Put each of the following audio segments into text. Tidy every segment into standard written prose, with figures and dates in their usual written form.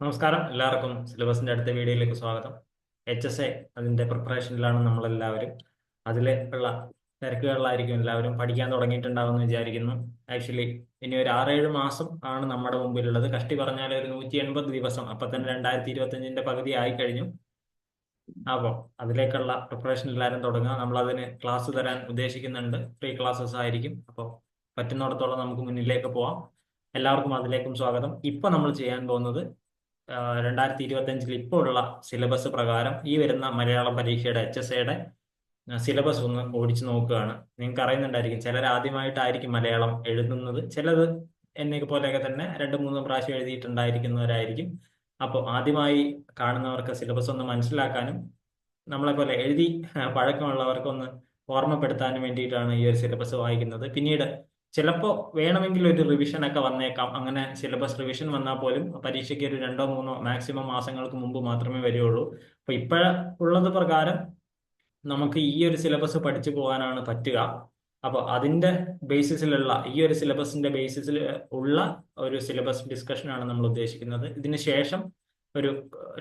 നമസ്കാരം, എല്ലാവർക്കും സിലബസിന്റെ അടുത്ത വീഡിയോയിലേക്ക് സ്വാഗതം. HSA അതിന്റെ പ്രിപ്പറേഷനിലാണ് നമ്മളെല്ലാവരും. അതിൽ ഉള്ള തിരക്കുകളിലായിരിക്കും എല്ലാവരും. പഠിക്കാൻ തുടങ്ങിയിട്ടുണ്ടാവുമെന്ന് വിചാരിക്കുന്നു. ആക്ച്വലി ഇനി ഒരു 6-7 മാസം ആണ് നമ്മുടെ മുമ്പിലുള്ളത്. കഷ്ടി പറഞ്ഞാൽ ഒരു 180 ദിവസം. അപ്പൊ തന്നെ 2025-ന്റെ പകുതി ആയി കഴിഞ്ഞു. അപ്പോൾ അതിലേക്കുള്ള പ്രിപ്പറേഷൻ എല്ലാവരും തുടങ്ങുക. നമ്മൾ അതിന് ക്ലാസ് തരാൻ ഉദ്ദേശിക്കുന്നുണ്ട്. ഫ്രീ ക്ലാസ്സസ് ആയിരിക്കും. അപ്പോൾ പറ്റുന്നിടത്തോളം നമുക്ക് മുന്നിലേക്ക് പോവാം. എല്ലാവർക്കും അതിലേക്കും സ്വാഗതം. ഇപ്പൊ നമ്മൾ ചെയ്യാൻ പോകുന്നത് 2025 ഇപ്പോൾ ഉള്ള സിലബസ് പ്രകാരം ഈ വരുന്ന മലയാളം പരീക്ഷയുടെ HSAയുടെ സിലബസ് ഒന്ന് ഓടിച്ചു നോക്കുകയാണ്. നിങ്ങൾക്ക് അറിയുന്നുണ്ടായിരിക്കും, ചിലർ ആദ്യമായിട്ടായിരിക്കും മലയാളം എഴുതുന്നത്, ചിലത് എന്നെ പോലെയൊക്കെ തന്നെ 2-3 പ്രാവശ്യം എഴുതിയിട്ടുണ്ടായിരിക്കുന്നവരായിരിക്കും. അപ്പോൾ ആദ്യമായി കാണുന്നവർക്ക് സിലബസ് ഒന്ന് മനസ്സിലാക്കാനും നമ്മളെ പോലെ എഴുതി പഴക്കമുള്ളവർക്കൊന്ന് ഓർമ്മപ്പെടുത്താനും വേണ്ടിയിട്ടാണ് ഈ ഒരു സിലബസ് വായിക്കുന്നത്. പിന്നീട് ചിലപ്പോൾ വേണമെങ്കിൽ ഒരു റിവിഷൻ ഒക്കെ വന്നേക്കാം. അങ്ങനെ സിലബസ് റിവിഷൻ വന്നാൽ പോലും പരീക്ഷയ്ക്ക് ഒരു 2-3 മാക്സിമം മാസങ്ങൾക്ക് മുമ്പ് മാത്രമേ വരികയുള്ളൂ. അപ്പൊ ഇപ്പോഴുള്ളത് പ്രകാരം നമുക്ക് ഈ ഒരു സിലബസ് പഠിച്ചു പോകാനാണ് പറ്റുക. അപ്പോൾ അതിന്റെ ബേസിസിലുള്ള ഈ ഒരു സിലബസിന്റെ ബേസിസിൽ ഉള്ള ഒരു സിലബസ് ഡിസ്കഷനാണ് നമ്മൾ ഉദ്ദേശിക്കുന്നത്. ഇതിന് ശേഷം ഒരു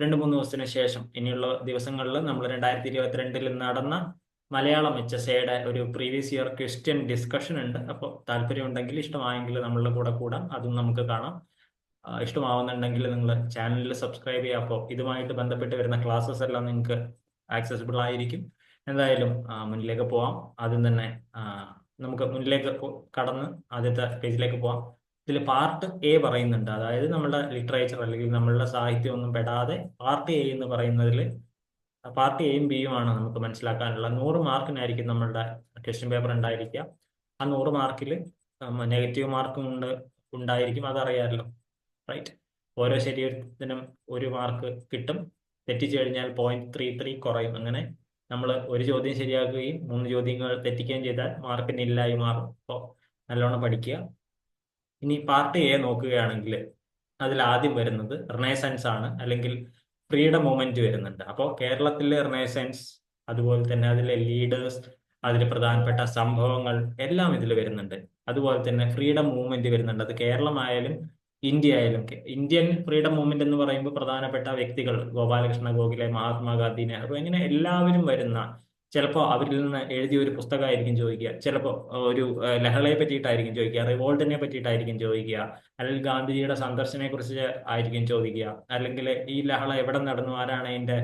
2-3 ദിവസത്തിന് ശേഷം ഇനിയുള്ള ദിവസങ്ങളിൽ നമ്മൾ 2022 നടന്ന മലയാളം HSAയുടെ ഒരു പ്രീവിയസ് ഇയർ ക്വസ്റ്റ്യൻ ഡിസ്കഷൻ ഉണ്ട്. അപ്പോൾ താല്പര്യമുണ്ടെങ്കിൽ, ഇഷ്ടമായെങ്കിൽ നമ്മളുടെ കൂടെ കൂടാം, അതും നമുക്ക് കാണാം. ഇഷ്ടമാവുന്നുണ്ടെങ്കിൽ നിങ്ങൾ ചാനലിൽ സബ്സ്ക്രൈബ് ചെയ്യുക. അപ്പോൾ ഇതുമായിട്ട് ബന്ധപ്പെട്ട് വരുന്ന ക്ലാസ്സസ് എല്ലാം നിങ്ങൾക്ക് ആക്സസിബിൾ ആയിരിക്കും. എന്തായാലും മുന്നിലേക്ക് പോവാം. ആദ്യം തന്നെ നമുക്ക് മുന്നിലേക്ക് കടന്ന് ആദ്യത്തെ പേജിലേക്ക് പോവാം. ഇതിൽ പാർട്ട് A പറയുന്നുണ്ട്. അതായത് നമ്മുടെ ലിറ്ററേച്ചർ അല്ലെങ്കിൽ നമ്മളുടെ സാഹിത്യം ഒന്നും പെടാതെ പാർട്ട് A എന്ന് പറയുന്നതിൽ പാർട്ട് Aയും Bയും ആണ് നമുക്ക് മനസ്സിലാക്കാനുള്ള. 100 മാർക്കിനായിരിക്കും നമ്മളുടെ ക്വസ്റ്റ്യൻ പേപ്പർ ഉണ്ടായിരിക്കുക. ആ 100 മാർക്കിൽ നെഗറ്റീവ് മാർക്കും ഉണ്ടായിരിക്കും, അതറിയാമല്ലോ, റൈറ്റ്? ഓരോ ശരീരത്തിനും 1 മാർക്ക് കിട്ടും. തെറ്റിച്ചു കഴിഞ്ഞാൽ 0.33 കുറയും. അങ്ങനെ നമ്മൾ ഒരു ചോദ്യം ശരിയാക്കുകയും 3 ചോദ്യങ്ങൾ തെറ്റിക്കുകയും ചെയ്താൽ മാർക്ക് നില്ലായി മാറും. അപ്പോൾ നല്ലോണം പഠിക്കുക. ഇനി പാർട്ട് A നോക്കുകയാണെങ്കിൽ അതിൽ ആദ്യം വരുന്നത് റിനൈസൻസ് ആണ്, അല്ലെങ്കിൽ ഫ്രീഡം മൂവ്മെന്റ് വരുന്നുണ്ട്. അപ്പോൾ കേരളത്തിലെ റിനൈസൻസ്, അതുപോലെ തന്നെ അതിലെ ലീഡേഴ്സ്, അതിൽ പ്രധാനപ്പെട്ട സംഭവങ്ങൾ എല്ലാം ഇതിൽ വരുന്നുണ്ട്. അതുപോലെ തന്നെ ഫ്രീഡം മൂവ്മെന്റ് വരുന്നുണ്ട്. അത് കേരളമായാലും ഇന്ത്യ ആയാലും. ഇന്ത്യൻ ഫ്രീഡം മൂവ്മെന്റ് എന്ന് പറയുമ്പോൾ പ്രധാനപ്പെട്ട വ്യക്തികൾ ഗോപാലകൃഷ്ണ ഗോഖലെ, മഹാത്മാഗാന്ധി, നെഹ്റു, ഇങ്ങനെ എല്ലാവരും വരുന്ന, ചിലപ്പോൾ അവരിൽ നിന്ന് എഴുതിയ ഒരു പുസ്തകമായിരിക്കും ചോദിക്കുക, ചിലപ്പോൾ ഒരു ലഹളയെ പറ്റിയിട്ടായിരിക്കും ചോദിക്കുക, റിവോൾട്ടിനെ പറ്റിയിട്ടായിരിക്കും ചോദിക്കുക, അല്ലെങ്കിൽ ഗാന്ധിജിയുടെ സന്ദർശനത്തെ കുറിച്ച് ആയിരിക്കും ചോദിക്കുക, അല്ലെങ്കിൽ ഈ ലഹള എവിടെ നടന്നു, ആരാണ് അതിന്റെ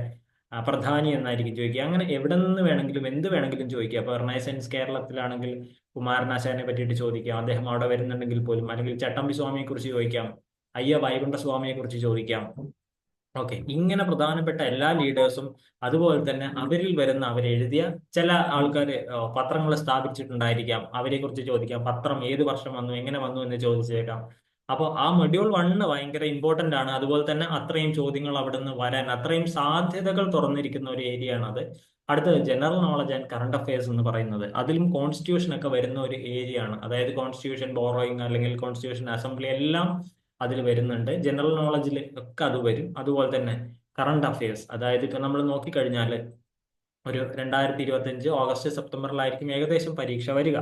പ്രധാനി എന്നായിരിക്കും ചോദിക്കുക. അങ്ങനെ എവിടെ നിന്ന് വേണമെങ്കിലും എന്ത് വേണമെങ്കിലും ചോദിക്കുക. അപ്പൊ റിനൈസൻസ് കേരളത്തിലാണെങ്കിൽ കുമാരനാശാനെ പറ്റിയിട്ട് ചോദിക്കാം, അദ്ദേഹം അവിടെ വരുന്നുണ്ടെങ്കിൽ പോലും. അല്ലെങ്കിൽ ചട്ടമ്പി സ്വാമിയെ കുറിച്ച് ചോദിക്കാം, വൈകുണ്ഠ സ്വാമിയെ കുറിച്ച് ചോദിക്കാം. ഓക്കെ, ഇങ്ങനെ പ്രധാനപ്പെട്ട എല്ലാ ലീഡേഴ്സും, അതുപോലെ തന്നെ അവരിൽ വരുന്ന അവരെഴുതിയ ചില ആൾക്കാർ പത്രങ്ങൾ സ്ഥാപിച്ചിട്ടുണ്ടായിരിക്കാം, അവരെ കുറിച്ച് ചോദിക്കാം. പത്രം ഏത് വർഷം വന്നു, എങ്ങനെ വന്നു എന്ന് ചോദിച്ചേക്കാം. അപ്പോൾ ആ മൊഡ്യൂൾ 1 ഭയങ്കര ഇമ്പോർട്ടന്റ് ആണ്. അതുപോലെ തന്നെ അത്രയും ചോദ്യങ്ങൾ അവിടെ നിന്ന് വരാൻ, അത്രയും സാധ്യതകൾ തുറന്നിരിക്കുന്ന ഒരു ഏരിയ ആണ് അത്. അടുത്തത് general knowledge and current affairs എന്ന് പറയുന്നത്, അതിലും കോൺസ്റ്റിറ്റ്യൂഷൻ ഒക്കെ വരുന്ന ഒരു ഏരിയ ആണ്. അതായത് കോൺസ്റ്റിറ്റ്യൂഷൻ ബോറോയിങ് അല്ലെങ്കിൽ കോൺസ്റ്റിറ്റ്യൂഷൻ അസംബ്ലി എല്ലാം അതിൽ വരുന്നുണ്ട്. ജനറൽ നോളജിൽ ഒക്കെ അത് വരും. അതുപോലെ തന്നെ കറണ്ട് അഫയേഴ്സ്, അതായത് ഇപ്പൊ നമ്മൾ നോക്കിക്കഴിഞ്ഞാൽ ഒരു 2025 ഓഗസ്റ്റ് സെപ്റ്റംബറിലായിരിക്കും ഏകദേശം പരീക്ഷ വരിക.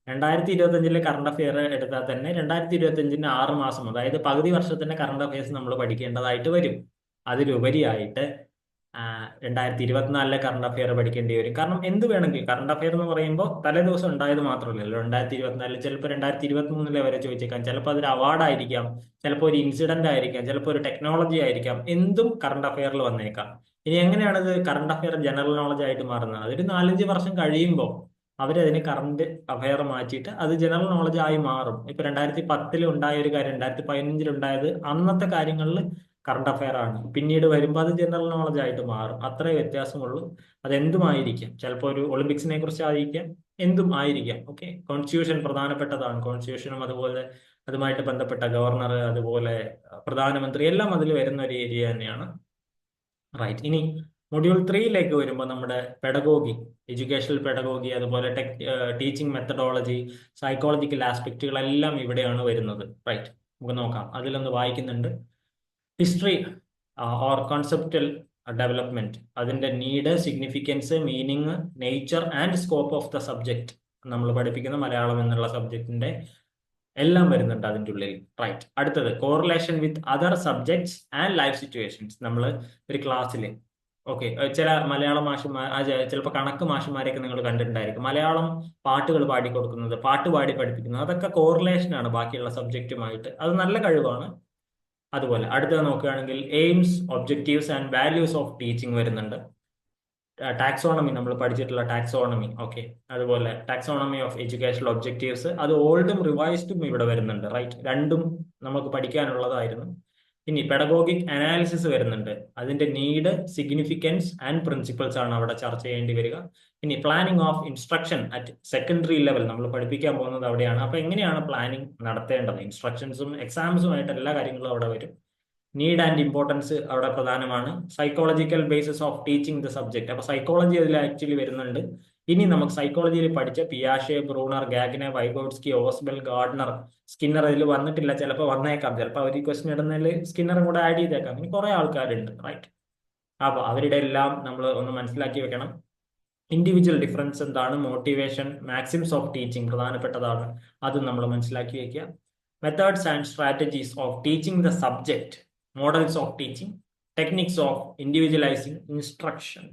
2025 കറണ്ട് അഫെയർ എടുത്താൽ തന്നെ 2025 6 മാസം, അതായത് പകുതി വർഷത്തിന്റെ കറണ്ട് അഫയേഴ്സ് നമ്മൾ പഠിക്കേണ്ടതായിട്ട് വരും. അതിലുപരിയായിട്ട് 2024 കറണ്ട് അഫെയർ പഠിക്കേണ്ടി വരും. കാരണം എന്ത് വേണമെങ്കിലും കറണ്ട് അഫെയർ എന്ന് പറയുമ്പോൾ തലേ ദിവസം ഉണ്ടായത് മാത്രമല്ലല്ലോ. 2024 ചിലപ്പോൾ 2023 വരെ ചോദിച്ചേക്കാം. ചിലപ്പോൾ അതൊരു അവാർഡായിരിക്കാം, ചിലപ്പോൾ ഒരു ഇൻസിഡന്റ് ആയിരിക്കാം, ചിലപ്പോൾ ഒരു ടെക്നോളജി ആയിരിക്കാം. എന്തും കറണ്ട് അഫെയറിൽ വന്നേക്കാം. ഇനി എങ്ങനെയാണ് ഇത് കറണ്ട് അഫെയർ ജനറൽ നോളജ് ആയിട്ട് മാറുന്നത്? അതൊരു 4-5 വർഷം കഴിയുമ്പോൾ അവരതിന് കറണ്ട് അഫെയർ മാറ്റിയിട്ട് അത് ജനറൽ നോളജ് ആയി മാറും. ഇപ്പൊ 2010 ഉണ്ടായ ഒരു കാര്യം 2015 ഉണ്ടായത് അന്നത്തെ കാര്യങ്ങളിൽ കറണ്ട് അഫെയർ ആണ്. പിന്നീട് വരുമ്പോൾ അത് ജനറൽ നോളജ് ആയിട്ട് മാറും. അത്രേ വ്യത്യാസമുള്ളൂ. അതെന്തുമായിരിക്കാം, ചിലപ്പോൾ ഒരു ഒളിമ്പിക്സിനെ കുറിച്ച് ആയിരിക്കാം, എന്തും ആയിരിക്കാം. ഓക്കെ, കോൺസ്റ്റിറ്റ്യൂഷൻ പ്രധാനപ്പെട്ടതാണ്. കോൺസ്റ്റിറ്റ്യൂഷനും അതുപോലെ അതുമായിട്ട് ബന്ധപ്പെട്ട ഗവർണർ, അതുപോലെ പ്രധാനമന്ത്രി എല്ലാം അതിൽ വരുന്ന ഒരു ഏരിയ തന്നെയാണ്. റൈറ്റ്. ഇനി മൊഡ്യൂൾ 3ലേക്ക് വരുമ്പോൾ നമ്മുടെ പെഡഗോഗി, എഡ്യൂക്കേഷണൽ പെഡഗോഗി, അതുപോലെ ടീച്ചിങ് മെത്തഡോളജി, സൈക്കോളജിക്കൽ ആസ്പെക്റ്റുകളെല്ലാം ഇവിടെയാണ് വരുന്നത്. റൈറ്റ്, നമുക്ക് നോക്കാം. അതിലൊന്ന് വായിക്കുന്നുണ്ട്. ഹിസ്റ്ററി ഓർ കോൺസെപ്റ്റൽ ഡെവലപ്മെന്റ്, അതിന്റെ need, significance, meaning, nature and scope of the subject, നമ്മൾ പഠിപ്പിക്കുന്ന മലയാളം എന്നുള്ള സബ്ജക്റ്റിന്റെ എല്ലാം വരുന്നുണ്ട് അതിൻ്റെ ഉള്ളിൽ. റൈറ്റ്. അടുത്തത് correlation with other subjects and life situations. നമ്മൾ ഒരു ക്ലാസ്സിൽ ഓക്കെ ചില മലയാളം മാഷന്മാർ ചിലപ്പോൾ കണക്ക് മാഷന്മാരെയൊക്കെ നിങ്ങൾ കണ്ടിട്ടുണ്ടായിരിക്കും. മലയാളം പാട്ടുകൾ പാടിക്കൊടുക്കുന്നത്, പാട്ട് പാടി പഠിപ്പിക്കുന്നത്, അതൊക്കെ കോറിലേഷനാണ് ബാക്കിയുള്ള സബ്ജക്റ്റുമായിട്ട്. അത് നല്ല കഴിവാണ്. അതുപോലെ അടുത്തത് നോക്കുകയാണെങ്കിൽ aims, objectives and values of teaching വരുന്നുണ്ട്. ടാക്സോണമി നമ്മൾ പഠിച്ചിട്ടുള്ള ടാക്സോണമി ഓക്കെ. അതുപോലെ ടാക്സോണമി ഓഫ് എഡ്യൂക്കേഷണൽ ഒബ്ജക്റ്റീവ്സ്, അത് ഓൾഡും റിവൈസ്ഡും ഇവിടെ വരുന്നുണ്ട്. റൈറ്റ്. രണ്ടും നമുക്ക് പഠിക്കാനുള്ളതായിരുന്നു. ഇനി പെഡഗോഗിക് അനാലിസിസ് വരുന്നുണ്ട്. അതിന്റെ നീഡ്, സിഗ്നിഫിക്കൻസ് ആൻഡ് പ്രിൻസിപ്പിൾസ് ആണ് അവിടെ ചർച്ച ചെയ്യേണ്ടി വരിക. ഇനി planning of instruction at secondary level, നമ്മൾ പഠിപ്പിക്കാൻ പോകുന്നത് അവിടെയാണ്. അപ്പൊ എങ്ങനെയാണ് പ്ലാനിങ് നടത്തേണ്ടത്, ഇൻസ്ട്രക്ഷൻസും എക്സാംസുമായിട്ട് എല്ലാ കാര്യങ്ങളും അവിടെ വരും. നീഡ് ആൻഡ് ഇമ്പോർട്ടൻസ് അവിടെ പ്രധാനമാണ്. Psychological basis of teaching the subject, അപ്പൊ സൈക്കോളജി അതിൽ ആക്ച്വലി വരുന്നുണ്ട്. ഇനി നമുക്ക് സൈക്കോളജിയിൽ പഠിച്ച പിയാഷെ, Bruner, Gagne, Vygotsky, Ausubel, Gardner, Skinner ഇതിൽ വന്നിട്ടില്ല, ചിലപ്പോൾ വന്നേക്കാം. ചിലപ്പോൾ അവർ ഈ ക്വസ്റ്റ്യൻ ഇടുന്നതിൽ സ്കിന്നറും കൂടെ ആഡ് ചെയ്തേക്കാം. ഇനി കുറെ ആൾക്കാരുണ്ട്. റൈറ്റ്. അപ്പൊ അവരുടെ എല്ലാം നമ്മൾ ഒന്ന് മനസ്സിലാക്കി വെക്കണം. ഇൻഡിവിജ്വൽ ഡിഫറൻസ് എന്താണ്, മോട്ടിവേഷൻ, മാക്സിംസ് ഓഫ് ടീച്ചിങ് പ്രധാനപ്പെട്ടതാണ്, അത് നമ്മൾ മനസ്സിലാക്കി വെക്കുക. Methods and strategies of teaching the subject, models of teaching, techniques of individualising instruction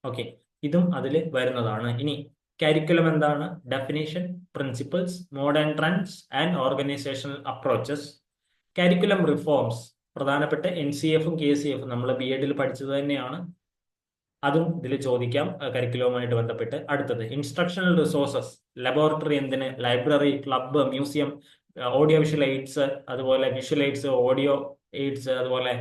okay, ഇതും അതിൽ വരുന്നതാണ്. ഇനി കരിക്കുലം എന്താണ്, definition, principles, modern trends and organisational approaches. Curriculum reforms പ്രധാനപ്പെട്ട NCF-ഉം KCF-ഉം നമ്മൾ BEd പഠിച്ചത് തന്നെയാണ്. അതും ഇതിൽ ചോദിക്കാം കരിക്കുലവുമായിട്ട് ബന്ധപ്പെട്ട്. അടുത്തത് ഇൻസ്ട്രക്ഷണൽ റിസോഴ്സസ്, ലബോറട്ടറി എന്തിന്, library, club, museum, audio visual AIDS, അതുപോലെ വിഷ്വൽ എയ്ഡ്സ്, ഓഡിയോ എയ്ഡ്സ്, അതുപോലെ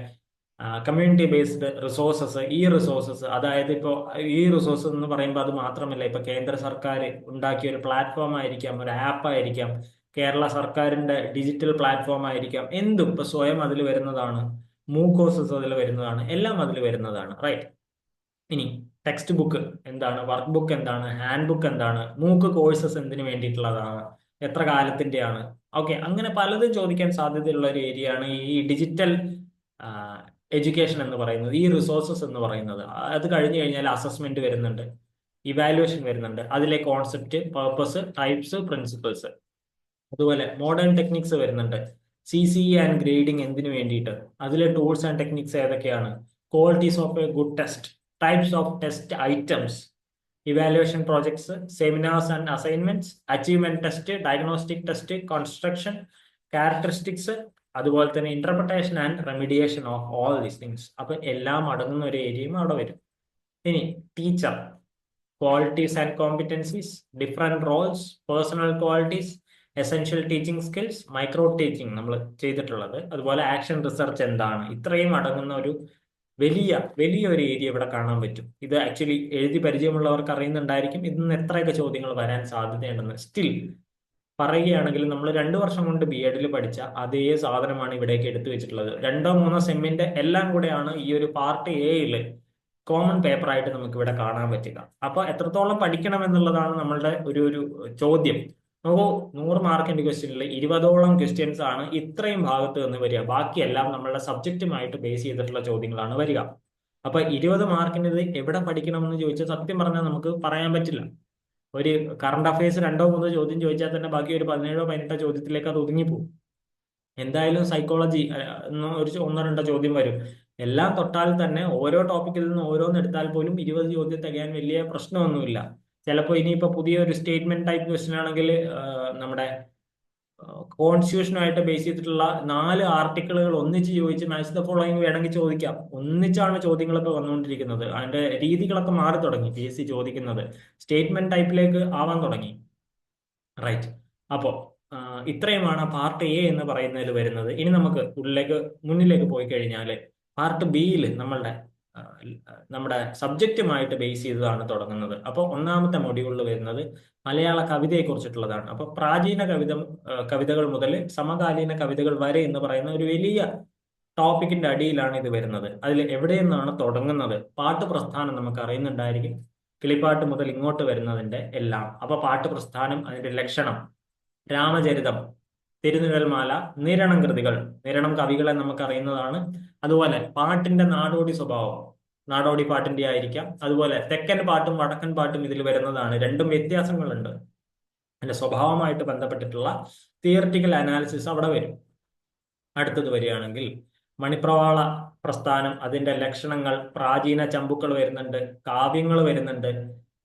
കമ്മ്യൂണിറ്റി ബേസ്ഡ് റിസോഴ്സസ്. ഈ റിസോഴ്സസ് അതായത് ഇപ്പോൾ ഈ റിസോഴ്സസ് എന്ന് പറയുമ്പോൾ അത് മാത്രമല്ല, ഇപ്പൊ കേന്ദ്ര സർക്കാർ ഉണ്ടാക്കിയ ഒരു പ്ലാറ്റ്ഫോം ആയിരിക്കാം, ഒരു ആപ്പ് ആയിരിക്കാം, കേരള സർക്കാരിന്റെ ഡിജിറ്റൽ പ്ലാറ്റ്ഫോം ആയിരിക്കാം, എന്തും ഇപ്പൊ സ്വയം അതിൽ വരുന്നതാണ്, മൂക്കോസസ് അതിൽ വരുന്നതാണ്, എല്ലാം അതിൽ വരുന്നതാണ്. റൈറ്റ്. ഇനി ടെക്സ്റ്റ് ബുക്ക് എന്താണ്, വർക്ക് ബുക്ക് എന്താണ്, ഹാൻഡ് ബുക്ക് എന്താണ്, മൂക്ക് കോഴ്സസ് എന്തിനു വേണ്ടിയിട്ടുള്ളതാണ്, എത്ര കാലത്തിന്റെയാണ്, ഓക്കെ. അങ്ങനെ പലതും ചോദിക്കാൻ സാധ്യതയുള്ള ഒരു ഏരിയ ആണ് ഈ ഡിജിറ്റൽ എഡ്യൂക്കേഷൻ എന്ന് പറയുന്നത്, ഈ റിസോഴ്സസ് എന്ന് പറയുന്നത്. അത് കഴിഞ്ഞു കഴിഞ്ഞാൽ അസസ്മെന്റ് വരുന്നുണ്ട്, ഇവാലുവേഷൻ വരുന്നുണ്ട്, അതിലെ കോൺസെപ്റ്റ്, പർപ്പസ്, ടൈപ്സ്, പ്രിൻസിപ്പിൾസ്. അതുപോലെ മോഡേൺ ടെക്നിക്സ് വരുന്നുണ്ട്. CCE ആൻഡ് ഗ്രേഡിംഗ് എന്തിനു വേണ്ടിയിട്ട്, അതിലെ ടൂൾസ് ആൻഡ് ടെക്നിക്സ് ഏതൊക്കെയാണ്, qualities of a good test, types of test items, evaluation projects, seminars and assignments, achievement test, diagnostic test, construction, characteristics, അതുപോലെ തന്നെ interpretation and remediation of all these things. അപ്പൊ എല്ലാം അടങ്ങുന്ന ഒരു ഏരിയയും അവിടെ വരും. ഇനി teacher, qualities and competencies, different roles, personal qualities, essential teaching skills, micro teaching നമ്മൾ ചെയ്തിട്ടുള്ളത്, അതുപോലെ ആക്ഷൻ റിസർച്ച് എന്താണ്, ഇത്രയും അടങ്ങുന്ന ഒരു വലിയൊരു ഏരിയ ഇവിടെ കാണാൻ പറ്റും. ഇത് ആക്ച്വലി എഴുതി പരിചയമുള്ളവർക്ക് അറിയുന്നുണ്ടായിരിക്കും ഇതിൽ നിന്ന് എത്രയൊക്കെ ചോദ്യങ്ങൾ വരാൻ സാധ്യതയുണ്ടെന്ന്. സ്റ്റിൽ പറയുകയാണെങ്കിൽ നമ്മൾ 2 വർഷം കൊണ്ട് BEd പഠിച്ച അതേ സാധനമാണ് ഇവിടേക്ക് എടുത്തു വെച്ചിട്ടുള്ളത്. 2-3 സെമ്മിന്റെ എല്ലാം കൂടെയാണ് ഈ ഒരു പാർട്ട് Aയില് കോമൺ പേപ്പർ ആയിട്ട് നമുക്ക് ഇവിടെ കാണാൻ പറ്റുക. അപ്പൊ എത്രത്തോളം പഠിക്കണം എന്നുള്ളതാണ് നമ്മളുടെ ഒരു ചോദ്യം. നോക്കൂ, 100 മാർക്കിന്റെ ക്വസ്റ്റ്യനിൽ 20ഓളം ക്വസ്റ്റ്യൻസ് ആണ് ഇത്രയും ഭാഗത്ത് നിന്ന് വരിക. ബാക്കിയെല്ലാം നമ്മളുടെ സബ്ജക്റ്റുമായിട്ട് ബേസ് ചെയ്തിട്ടുള്ള ചോദ്യങ്ങളാണ് വരിക. അപ്പൊ 20 മാർക്കിന് ഇത് എവിടെ പഠിക്കണം എന്ന് ചോദിച്ചാൽ സത്യം പറഞ്ഞാൽ നമുക്ക് പറയാൻ പറ്റില്ല. ഒരു കറണ്ട് അഫയേഴ്സ് 2-3 ചോദ്യം ചോദിച്ചാൽ തന്നെ ബാക്കി ഒരു 17-18 ചോദ്യത്തിലേക്ക് അത് ഒതുങ്ങിപ്പോകും. എന്തായാലും സൈക്കോളജി ഒരു 1-2 ചോദ്യം വരും. എല്ലാം തൊട്ടാൽ തന്നെ ഓരോ ടോപ്പിക്കിൽ നിന്ന് ഓരോന്ന് എടുത്താൽ പോലും 20 ചോദ്യം തികയാൻ വലിയ പ്രശ്നമൊന്നുമില്ല. ചിലപ്പോൾ ഇനിയിപ്പോ പുതിയൊരു സ്റ്റേറ്റ്മെന്റ് ടൈപ്പ് ക്വസ്റ്റ്യൻ ആണെങ്കിൽ നമ്മുടെ കോൺസ്റ്റിറ്റ്യൂഷനുമായിട്ട് ബേസ് ചെയ്തിട്ടുള്ള 4 ആർട്ടിക്കിളുകൾ ഒന്നിച്ച് ചോദിച്ച് മാച്ച് ദ ഫോളോയിങ് വേണമെങ്കിൽ ചോദിക്കാം. ഒന്നിച്ചാണ് ചോദ്യങ്ങളൊക്കെ വന്നുകൊണ്ടിരിക്കുന്നത്. അതിന്റെ രീതികളൊക്കെ മാറി തുടങ്ങി. PSC ചോദിക്കുന്നത് സ്റ്റേറ്റ്മെന്റ് ടൈപ്പിലേക്ക് ആവാൻ തുടങ്ങി. റൈറ്റ്. അപ്പോ ഇത്രയുമാണ് പാർട്ട് A എന്ന് പറയുന്നതിൽ വരുന്നത്. ഇനി നമുക്ക് മുന്നിലേക്ക് പോയി കഴിഞ്ഞാൽ പാർട്ട് Bയിൽ നമ്മുടെ സബ്ജക്റ്റുമായിട്ട് ബേസ് ചെയ്തതാണ് തുടങ്ങുന്നത്. അപ്പോൾ 1ാമത്തെ മൊഡ്യൂളിൽ വരുന്നത് മലയാള കവിതയെ കുറിച്ചിട്ടുള്ളതാണ്. അപ്പൊ പ്രാചീന കവിതകൾ മുതൽ സമകാലീന കവിതകൾ വരെ എന്ന് പറയുന്ന ഒരു വലിയ ടോപ്പിക്കിന്റെ അടിയിലാണ് ഇത് വരുന്നത്. അതിൽ എവിടെ നിന്നാണ് തുടങ്ങുന്നത്, പാട്ട് പ്രസ്ഥാനം നമുക്ക് അറിയുന്നുണ്ടായിരിക്കും, കിളിപ്പാട്ട് മുതൽ ഇങ്ങോട്ട് വരുന്നതിന്റെ എല്ലാം. അപ്പൊ പാട്ട് പ്രസ്ഥാനം, അതിന്റെ ലക്ഷണം, രാമചരിതം, തിരുനിഴൽമാല, നിരണം കൃതികൾ, നിരണം കവികളെ നമുക്ക് അറിയുന്നതാണ്. അതുപോലെ പാട്ടിന്റെ നാടോടി സ്വഭാവം, നാടോടി പാട്ടിന്റെ ആയിരിക്കാം. അതുപോലെ തെക്കൻ പാട്ടും വടക്കൻ പാട്ടും ഇതിൽ വരുന്നതാണ്. രണ്ടും വ്യത്യാസങ്ങളുണ്ട്. അതിന്റെ സ്വഭാവമായിട്ട് ബന്ധപ്പെട്ടിട്ടുള്ള തിയറിറ്റിക്കൽ അനാലിസിസ് അവിടെ വരും. അടുത്തത് വരികയാണെങ്കിൽ മണിപ്രവാള പ്രസ്ഥാനം, അതിന്റെ ലക്ഷണങ്ങൾ, പ്രാചീന ചമ്പുക്കൾ വരുന്നുണ്ട്, കാവ്യങ്ങൾ വരുന്നുണ്ട്,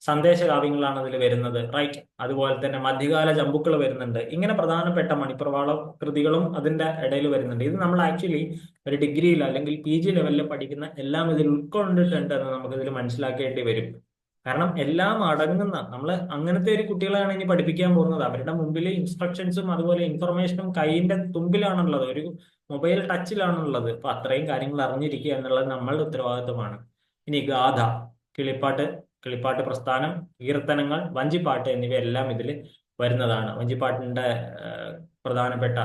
സന്ദേശ കാവ്യങ്ങളാണ് അതിൽ വരുന്നത്, റൈറ്റ്. അതുപോലെ തന്നെ മധ്യകാല ചമ്പുക്കൾ വരുന്നുണ്ട്. ഇങ്ങനെ പ്രധാനപ്പെട്ട മണിപ്രവാള കൃതികളും അതിന്റെ ഇടയിൽ വരുന്നുണ്ട്. ഇത് നമ്മൾ ആക്ച്വലി ഒരു ഡിഗ്രിയിൽ അല്ലെങ്കിൽ PG ലെവലിൽ പഠിക്കുന്ന എല്ലാം ഇതിൽ ഉൾക്കൊണ്ടിട്ടുണ്ട് എന്ന് നമുക്ക് ഇതിൽ മനസ്സിലാക്കേണ്ടി വരും. കാരണം എല്ലാം അടങ്ങുന്ന, നമ്മൾ അങ്ങനത്തെ ഒരു കുട്ടികളാണ് ഇനി പഠിപ്പിക്കാൻ പോകുന്നത്. അവരുടെ മുമ്പിൽ ഇൻസ്ട്രക്ഷൻസും അതുപോലെ ഇൻഫർമേഷനും കൈയിന്റെ തുമ്പിലാണുള്ളത്, ഒരു മൊബൈൽ ടച്ചിലാണുള്ളത്. അപ്പൊ അത്രയും കാര്യങ്ങൾ അറിഞ്ഞിരിക്കുക എന്നുള്ളത് നമ്മളുടെ ഉത്തരവാദിത്വമാണ്. ഇനി ഗാഥ, കിളിപ്പാട്ട്, കിളിപ്പാട്ട് പ്രസ്ഥാനം, കീർത്തനങ്ങൾ, വഞ്ചിപ്പാട്ട് എന്നിവയെല്ലാം ഇതിൽ വരുന്നതാണ്. വഞ്ചിപ്പാട്ടിന്റെ പ്രധാനപ്പെട്ട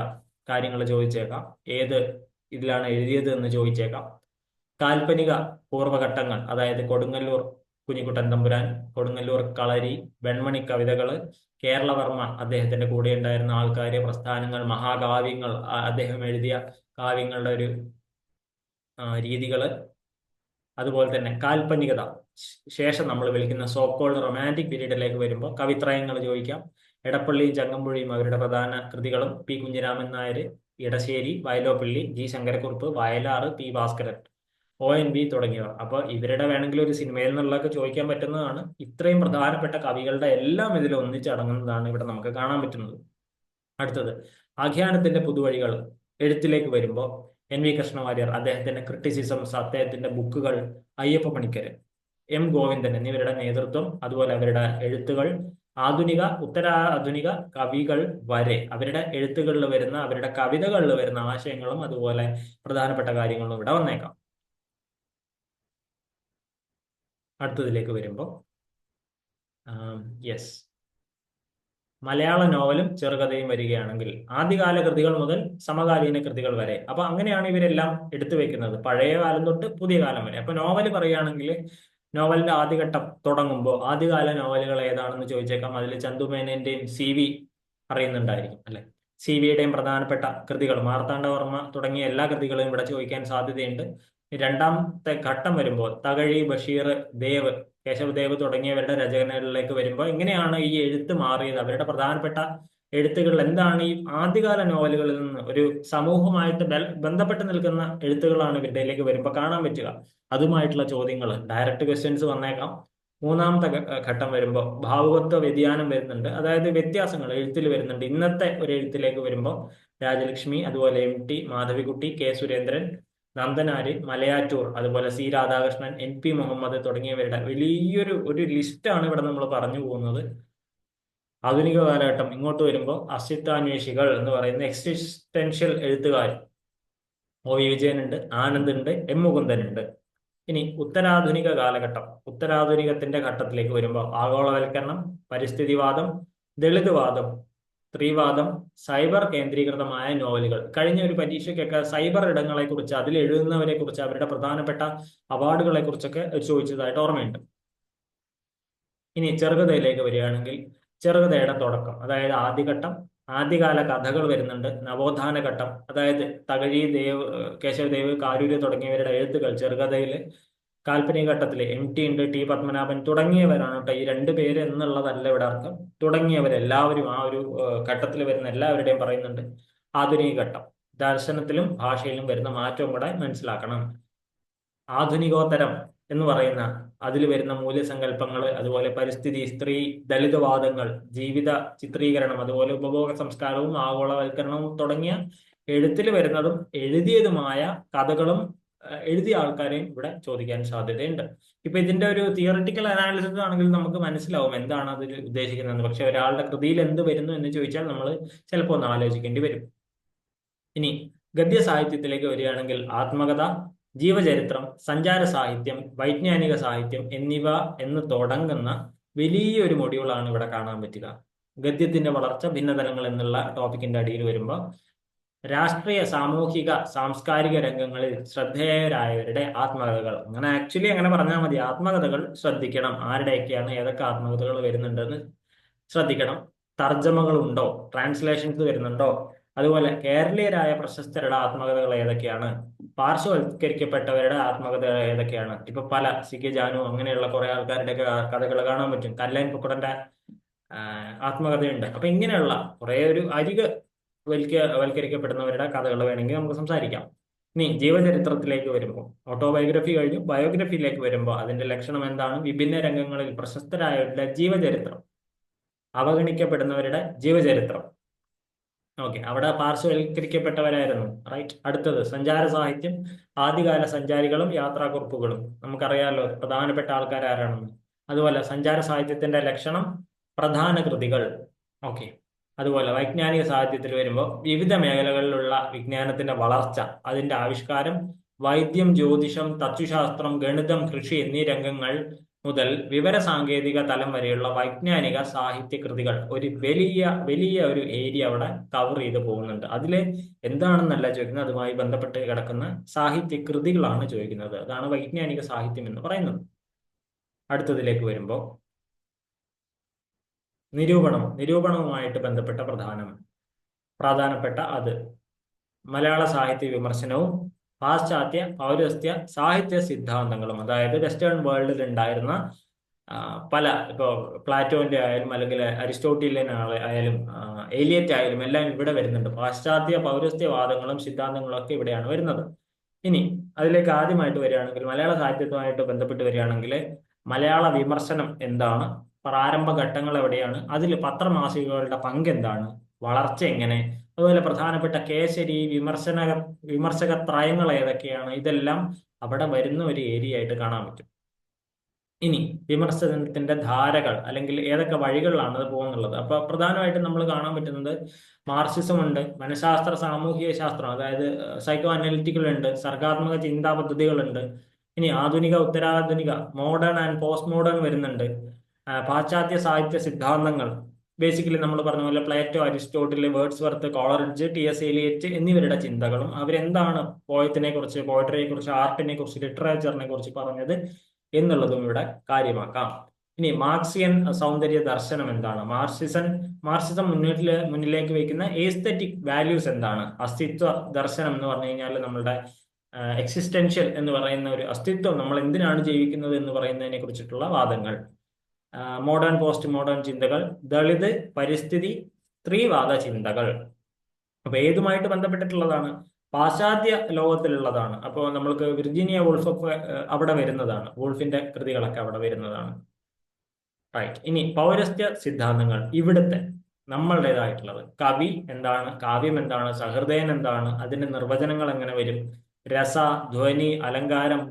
കാര്യങ്ങൾ ചോദിച്ചേക്കാം, ഏത് ഇതിലാണ് എഴുതിയത് എന്ന് ചോദിച്ചേക്കാം. കാൽപ്പനിക പൂർവ്വഘട്ടങ്ങൾ, അതായത് കൊടുങ്ങല്ലൂർ കുഞ്ഞിക്കുട്ടൻ തമ്പുരാൻ, കൊടുങ്ങല്ലൂർ കളരി, വെൺമണി കവിതകള്, കേരളവർമ്മ, അദ്ദേഹത്തിന്റെ കൂടെ ഉണ്ടായിരുന്ന ആൾക്കാര്, പ്രസ്ഥാനങ്ങൾ, മഹാകാവ്യങ്ങൾ, അദ്ദേഹം എഴുതിയ കാവ്യങ്ങളുടെ ഒരു രീതികള്, അതുപോലെ തന്നെ കാൽപ്പനികത. ശേഷം നമ്മൾ വിളിക്കുന്ന സോക്കോൾഡ് റൊമാൻറ്റിക് പീരീഡിലേക്ക് വരുമ്പോൾ കവിത്രയങ്ങൾ ചോദിക്കാം. എടപ്പള്ളിയും ചങ്ങമ്പുഴിയും അവരുടെ പ്രധാന കൃതികളും, P. Kunhiraman Nair, Edasseri, Vyloppilli, G. Sankara Kurup, Vayalar, P. Bhaskaran, ONV തുടങ്ങിയവർ. അപ്പൊ ഇവരുടെ വേണമെങ്കിൽ ഒരു സിനിമയിൽ നിന്നുള്ളതൊക്കെ ചോദിക്കാൻ പറ്റുന്നതാണ്. ഇത്രയും പ്രധാനപ്പെട്ട കവികളുടെ എല്ലാം ഇതിൽ ഒന്നിച്ചടങ്ങുന്നതാണ് ഇവിടെ നമുക്ക് കാണാൻ പറ്റുന്നത്. അടുത്തത് ആഖ്യാനത്തിന്റെ പുതുവഴികൾ. എഴുത്തിലേക്ക് വരുമ്പോൾ NV കൃഷ്ണവാര്യർ, അദ്ദേഹത്തിന്റെ ക്രിറ്റിസിസംസ്, അദ്ദേഹത്തിന്റെ ബുക്കുകൾ, അയ്യപ്പ പണിക്കര്, M. ഗോവിന്ദൻ എന്നിവരുടെ നേതൃത്വം, അതുപോലെ അവരുടെ എഴുത്തുകൾ, ആധുനിക, ഉത്തരാധുനിക കവികൾ വരെ അവരുടെ എഴുത്തുകളിൽ വരുന്ന, അവരുടെ കവിതകളിൽ വരുന്ന ആശയങ്ങളും അതുപോലെ പ്രധാനപ്പെട്ട കാര്യങ്ങളും ഇവിടെ വന്നേക്കാം. അടുത്തതിലേക്ക് വരുമ്പോൾ യെസ്, മലയാള നോവലും ചെറുകഥയും വരികയാണെങ്കിൽ ആദ്യകാല കൃതികൾ മുതൽ സമകാലീന കൃതികൾ വരെ. അപ്പൊ അങ്ങനെയാണ് ഇവരെല്ലാം എടുത്തു വെക്കുന്നത്, പഴയ കാലം തൊട്ട് പുതിയ കാലം വരെ. അപ്പൊ നോവൽ പറയുകയാണെങ്കിൽ നോവലിന്റെ ആദ്യഘട്ടം തുടങ്ങുമ്പോൾ ആദ്യകാല നോവലുകൾ ഏതാണെന്ന് ചോദിച്ചേക്കാം. അതിൽ ചന്തുമേനന്റെയും CV അറിയുന്നുണ്ടായിരിക്കും അല്ലെ. CV-യുടെയും പ്രധാനപ്പെട്ട കൃതികൾ, മാർത്താണ്ഡവർമ്മ തുടങ്ങിയ എല്ലാ കൃതികളും ഇവിടെ ചോദിക്കാൻ സാധ്യതയുണ്ട്. രണ്ടാമത്തെ ഘട്ടം വരുമ്പോൾ തകഴി, ബഷീർ, ദേവ്, കേശവ് ദേവ് തുടങ്ങിയവരുടെ രചനകളിലേക്ക് വരുമ്പോൾ എങ്ങനെയാണ് ഈ എഴുത്ത് മാറിയത്, അവരുടെ പ്രധാനപ്പെട്ട എഴുത്തുകളിൽ എന്താണ് ഈ ആദ്യകാല നോവലുകളിൽ നിന്ന് ഒരു സമൂഹമായിട്ട് ബന്ധപ്പെട്ട് നിൽക്കുന്ന എഴുത്തുകളാണ് ഇവരുടെയിലേക്ക് വരുമ്പോൾ കാണാൻ പറ്റുക. അതുമായിട്ടുള്ള ചോദ്യങ്ങൾ, ഡയറക്റ്റ് ക്വസ്റ്റ്യൻസ് വന്നേക്കാം. മൂന്നാമത്തെ ഘട്ടം വരുമ്പോൾ ഭാവുകത്വ വ്യതിയാനം വരുന്നുണ്ട്, അതായത് വ്യത്യാസങ്ങൾ എഴുത്തിൽ വരുന്നുണ്ട്. ഇന്നത്തെ ഒരു എഴുത്തിലേക്ക് വരുമ്പോൾ രാജലക്ഷ്മി, അതുപോലെ MT മാധവിക്കുട്ടി, K. സുരേന്ദ്രൻ, നന്ദനാര്, മലയാറ്റൂർ, അതുപോലെ C. രാധാകൃഷ്ണൻ, NP മുഹമ്മദ് തുടങ്ങിയവരുടെ വലിയൊരു ലിസ്റ്റാണ് ഇവിടെ നമ്മൾ പറഞ്ഞു പോകുന്നത്. ആധുനിക കാലഘട്ടം ഇങ്ങോട്ട് വരുമ്പോൾ അസ്തിത്വാന്വേഷികൾ എന്ന് പറയുന്ന എക്സിസ്റ്റൻഷ്യൽ എഴുത്തുകാർ, OV വിജയനുണ്ട്, ആനന്ദ് ഉണ്ട്, M. മുകുന്ദൻ ഉണ്ട്. ഇനി ഉത്തരാധുനിക കാലഘട്ടം, ഉത്തരാധുനികത്തിന്റെ ഘട്ടത്തിലേക്ക് വരുമ്പോൾ ആഗോളവൽക്കരണം, പരിസ്ഥിതിവാദം, ദളിത്വാദം, സ്ത്രീവാദം, സൈബർ കേന്ദ്രീകൃതമായ നോവലുകൾ. കഴിഞ്ഞ ഒരു പരീക്ഷയ്ക്കൊക്കെ സൈബർ ഇടങ്ങളെ കുറിച്ച്, അതിൽ എഴുതുന്നവരെ കുറിച്ച്, അവരുടെ പ്രധാനപ്പെട്ട അവാർഡുകളെ കുറിച്ചൊക്കെ ചോദിച്ചതായിട്ട് ഓർമ്മയുണ്ട്. ഇനി ചെറുകഥയിലേക്ക് വരികയാണെങ്കിൽ ചെറുകഥയുടെ തുടക്കം, അതായത് ആദ്യഘട്ടം, ആദ്യകാല കഥകൾ വരുന്നുണ്ട്. നവോത്ഥാന ഘട്ടം, അതായത് തകഴി, ദേവ്, കേശവദേവ്, കാരൂര് തുടങ്ങിയവരുടെ എഴുത്തുകൾ ചെറുകഥയിൽ. കാൽപ്പനിക ഘട്ടത്തിൽ MT ഉണ്ട്, T. പത്മനാഭൻ തുടങ്ങിയവരാണ് കേട്ടോ. ഈ രണ്ടു പേര് എന്നുള്ളതല്ല ഇവിടെ അർത്ഥം, തുടങ്ങിയവരെല്ലാവരും ആ ഒരു ഘട്ടത്തിൽ വരുന്ന എല്ലാവരുടെയും പറയുന്നുണ്ട്. ആധുനിക ഘട്ടം, ദർശനത്തിലും ഭാഷയിലും വരുന്ന മാറ്റവും കൂടെ മനസ്സിലാക്കണം. ആധുനികോത്തരം എന്ന് പറയുന്ന അതിൽ വരുന്ന മൂല്യസങ്കല്പങ്ങൾ, അതുപോലെ പരിസ്ഥിതി, സ്ത്രീ, ദളിതവാദങ്ങൾ, ജീവിത ചിത്രീകരണം, അതുപോലെ ഉപഭോഗ സംസ്കാരവും ആഗോളവൽക്കരണവും തുടങ്ങിയ എഴുത്തിൽ വരുന്നതും എഴുതിയതുമായ കഥകളും എഴുതിയ ആൾക്കാരെയും ഇവിടെ ചോദിക്കാൻ സാധ്യതയുണ്ട്. ഇപ്പൊ ഇതിന്റെ ഒരു തിയറിറ്റിക്കൽ അനാലിസിസ് ആണെങ്കിൽ നമുക്ക് മനസ്സിലാവും എന്താണ് അതിൽ ഉദ്ദേശിക്കുന്നത്. പക്ഷെ ഒരാളുടെ കൃതിയിൽ എന്ത് വരുന്നു എന്ന് ചോദിച്ചാൽ നമ്മൾ ചിലപ്പോൾ ഒന്ന് ആലോചിക്കേണ്ടി വരും. ഇനി ഗദ്യ സാഹിത്യത്തിലേക്ക് വരികയാണെങ്കിൽ ആത്മകഥ, ജീവചരിത്രം, സഞ്ചാര സാഹിത്യം, വൈജ്ഞാനിക സാഹിത്യം എന്നിവ എന്ന് തുടങ്ങുന്ന വലിയൊരു മൊഡ്യൂളാണ് ഇവിടെ കാണാൻ പറ്റുക. ഗദ്യത്തിന്റെ വളർച്ച, ഭിന്നതലങ്ങൾ എന്നുള്ള ടോപ്പിക്കിന്റെ അടിയിൽ വരുമ്പോൾ രാഷ്ട്രീയ, സാമൂഹിക, സാംസ്കാരിക രംഗങ്ങളിൽ ശ്രദ്ധേയരായവരുടെ ആത്മകഥകൾ. അങ്ങനെ പറഞ്ഞാൽ മതി. ആത്മകഥകൾ ശ്രദ്ധിക്കണം, ആരുടെയൊക്കെയാണ്, ഏതൊക്കെ ആത്മകഥകൾ വരുന്നുണ്ടെന്ന് ശ്രദ്ധിക്കണം. തർജ്ജമകൾ ഉണ്ടോ, ട്രാൻസ്ലേഷൻസ് വരുന്നുണ്ടോ, അതുപോലെ കേരളീയരായ പ്രശസ്തരുടെ ആത്മകഥകൾ ഏതൊക്കെയാണ്, പാർശ്വവൽക്കരിക്കപ്പെട്ടവരുടെ ആത്മകഥകൾ ഏതൊക്കെയാണ്. ഇപ്പൊ പല CK ജാനു അങ്ങനെയുള്ള കുറെ ആൾക്കാരുടെ കഥകൾ കാണാൻ പറ്റും. കല്ലൻ പൊക്കുടന്റെ ആത്മകഥയുണ്ട്. അപ്പൊ ഇങ്ങനെയുള്ള കുറെ ഒരു വൽക്കരിക്കപ്പെടുന്നവരുടെ കഥകൾ വേണമെങ്കിൽ നമുക്ക് സംസാരിക്കാം. ഇനി ജീവചരിത്രത്തിലേക്ക് വരുമ്പോൾ, ഓട്ടോബയോഗ്രഫി കഴിഞ്ഞു ബയോഗ്രഫിയിലേക്ക് വരുമ്പോൾ അതിന്റെ ലക്ഷണം എന്താണ്? വിഭിന്ന രംഗങ്ങളിൽ പ്രശസ്തരായവരുടെ ജീവചരിത്രം, അവഗണിക്കപ്പെടുന്നവരുടെ ജീവചരിത്രം. ഓക്കെ, അവിടെ പാർശ്വവൽക്കരിക്കപ്പെട്ടവരായിരുന്നു. റൈറ്റ്. അടുത്തത് സഞ്ചാര സാഹിത്യം, ആദ്യകാല സഞ്ചാരികളും യാത്രാക്കുറിപ്പുകളും. നമുക്കറിയാലോ പ്രധാനപ്പെട്ട ആൾക്കാർ ആരാണെന്ന്. അതുപോലെ സഞ്ചാര സാഹിത്യത്തിന്റെ ലക്ഷണം, പ്രധാന കൃതികൾ. ഓക്കെ. അതുപോലെ വൈജ്ഞാനിക സാഹിത്യത്തിൽ വരുമ്പോൾ വിവിധ മേഖലകളിലുള്ള വിജ്ഞാനത്തിന്റെ വളർച്ച, അതിന്റെ ആവിഷ്കാരം, വൈദ്യം, ജ്യോതിഷം, തത്വശാസ്ത്രം, ഗണിതം, കൃഷി എന്നീ രംഗങ്ങൾ മുതൽ വിവര സാങ്കേതിക തലം വരെയുള്ള വൈജ്ഞാനിക സാഹിത്യ കൃതികൾ. ഒരു വലിയ വലിയ ഒരു ഏരിയ അവിടെ കവർ ചെയ്ത് പോകുന്നുണ്ട്. അതില് എന്താണെന്നല്ല ചോദിക്കുന്നത്, അതുമായി ബന്ധപ്പെട്ട് കിടക്കുന്ന സാഹിത്യ കൃതികളാണ് ചോദിക്കുന്നത്. അതാണ് വൈജ്ഞാനിക സാഹിത്യം എന്ന് പറയുന്നത്. അടുത്തതിലേക്ക് വരുമ്പോൾ നിരൂപണവുമായിട്ട് ബന്ധപ്പെട്ട പ്രധാനപ്പെട്ട അത് മലയാള സാഹിത്യ വിമർശനവും പാശ്ചാത്യ പൗരസ്ത്യ സാഹിത്യ സിദ്ധാന്തങ്ങളും. അതായത് വെസ്റ്റേൺ വേൾഡിൽ ഉണ്ടായിരുന്ന പല, ഇപ്പോൾ പ്ലാറ്റോന്റെ ആയാലും അല്ലെങ്കിൽ അരിസ്റ്റോട്ടിലിയൻ ആയാലും ഏലിയറ്റ് ആയാലും എല്ലാം ഇവിടെ വരുന്നുണ്ട്. പാശ്ചാത്യ പൗരസ്ത്യവാദങ്ങളും സിദ്ധാന്തങ്ങളും ഒക്കെ ഇവിടെയാണ് വരുന്നത്. ഇനി അതിലേക്ക് ആദ്യമായിട്ട് വരികയാണെങ്കിൽ, മലയാള സാഹിത്യവുമായിട്ട് ബന്ധപ്പെട്ട് വരികയാണെങ്കിൽ, മലയാള വിമർശനം എന്താണ്, പ്രാരംഭ ഘട്ടങ്ങൾ എവിടെയാണ്, അതിൽ പത്രമാസികകളുടെ പങ്ക് എന്താണ്, വളർച്ച എങ്ങനെ, അതുപോലെ പ്രധാനപ്പെട്ട കേസരി വിമർശക ത്രയങ്ങൾ ഏതൊക്കെയാണ്, ഇതെല്ലാം അവിടെ വരുന്ന ഒരു ഏരിയ ആയിട്ട് കാണാൻ പറ്റും. ഇനി വിമർശനത്തിന്റെ ധാരകൾ അല്ലെങ്കിൽ ഏതൊക്കെ വഴികളിലാണ് അത് പോകുന്നുള്ളത്. അപ്പൊ പ്രധാനമായിട്ടും നമ്മൾ കാണാൻ പറ്റുന്നത് മാർക്സിസം ഉണ്ട്, മനഃശാസ്ത്ര സാമൂഹിക ശാസ്ത്രം, അതായത് സൈക്കോ അനലിറ്റിക്കൽ ഉണ്ട്, സർഗാത്മക ചിന്താ പദ്ധതികളുണ്ട്. ഇനി ആധുനിക ഉത്തരാധുനിക, മോഡേൺ ആൻഡ് പോസ്റ്റ് മോഡേൺ വരുന്നുണ്ട്. പാശ്ചാത്യ സാഹിത്യ സിദ്ധാന്തങ്ങൾ, ബേസിക്കലി നമ്മൾ പറഞ്ഞ പോലെ Plato, Aristotle, Wordsworth, Coleridge, T S. Eliot എന്നിവരുടെ ചിന്തകളും അവരെന്താണ് പോയത്തിനെ കുറിച്ച്, പോയട്രിയെ കുറിച്ച്, ആർട്ടിനെ കുറിച്ച്, ലിറ്ററേച്ചറിനെ കുറിച്ച് പറഞ്ഞത് എന്നുള്ളതും ഇവിടെ കാര്യമാക്കാം. ഇനി മാർക്സിയൻ സൗന്ദര്യ ദർശനം എന്താണ്, മാർക്സിസം മുന്നിലേക്ക് വയ്ക്കുന്ന എസ്തെറ്റിക് വാല്യൂസ് എന്താണ്, അസ്തിത്വ ദർശനം എന്ന് പറഞ്ഞു കഴിഞ്ഞാൽ നമ്മളുടെ എക്സിസ്റ്റൻഷ്യൽ എന്ന് പറയുന്ന ഒരു അസ്തിത്വം, നമ്മൾ എന്തിനാണ് ജീവിക്കുന്നത് എന്ന് പറയുന്നതിനെ കുറിച്ചിട്ടുള്ള വാദങ്ങൾ. മോഡേൺ പോസ്റ്റ് മോഡേൺ ചിന്തകൾ, ദളിത്, പരിസ്ഥിതി, സ്ത്രീവാദ ചിന്തകൾ. അപ്പൊ ഏതുമായിട്ട് ബന്ധപ്പെട്ടിട്ടുള്ളതാണ്? പാശ്ചാത്യ ലോകത്തിലുള്ളതാണ്. അപ്പോൾ നമ്മൾക്ക് വിർജീനിയ വൂൾഫ് ഒക്കെ അവിടെ വരുന്നതാണ്, വൂൾഫിന്റെ കൃതികളൊക്കെ അവിടെ വരുന്നതാണ്. റൈറ്റ്. ഇനി പൗരസ്ത്യ സിദ്ധാന്തങ്ങൾ, ഇവിടുത്തെ നമ്മളുടേതായിട്ടുള്ളത്. കവി എന്താണ്, കാവ്യം എന്താണ്, സഹൃദയൻ എന്താണ്, അതിന്റെ നിർവചനങ്ങൾ എങ്ങനെ വരും, രസ, ധ്വനി, അലങ്കാരം,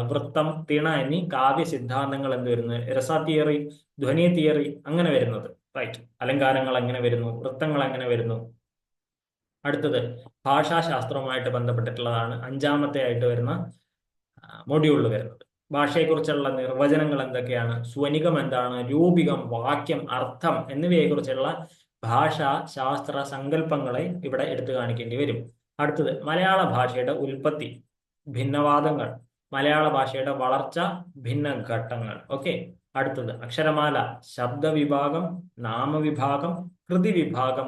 വൃത്തം, തിണ എന്നീ കാവ്യ സിദ്ധാന്തങ്ങൾ എന്ത് വരുന്നത്, രസ തിയറി, ധ്വനി തിയറി അങ്ങനെ വരുന്നത്. റൈറ്റ്. അലങ്കാരങ്ങൾ എങ്ങനെ വരുന്നു, വൃത്തങ്ങൾ എങ്ങനെ വരുന്നു. അടുത്തത് ഭാഷാശാസ്ത്രവുമായിട്ട് ബന്ധപ്പെട്ടിട്ടുള്ളതാണ്, അഞ്ചാമത്തെ ആയിട്ട് വരുന്ന മൊഡ്യൂളിൽ വരുന്നത്. ഭാഷയെക്കുറിച്ചുള്ള നിർവചനങ്ങൾ എന്തൊക്കെയാണ്, സ്വനികം എന്താണ്, രൂപികം, വാക്യം, അർത്ഥം എന്നിവയെക്കുറിച്ചുള്ള ഭാഷാ ശാസ്ത്ര സങ്കല്പങ്ങളെ ഇവിടെ എടുത്തു കാണിക്കേണ്ടി വരും. അടുത്തത് മലയാള ഭാഷയുടെ ഉൽപ്പത്തി, ഭിന്നവാദങ്ങൾ, മലയാള ഭാഷയുടെ വളർച്ച, ഭിന്ന ഘട്ടങ്ങൾ. ഓക്കെ. അടുത്തത് അക്ഷരമാല, ശബ്ദവിഭാഗം, നാമവിഭാഗം, കൃതിവിഭാഗം,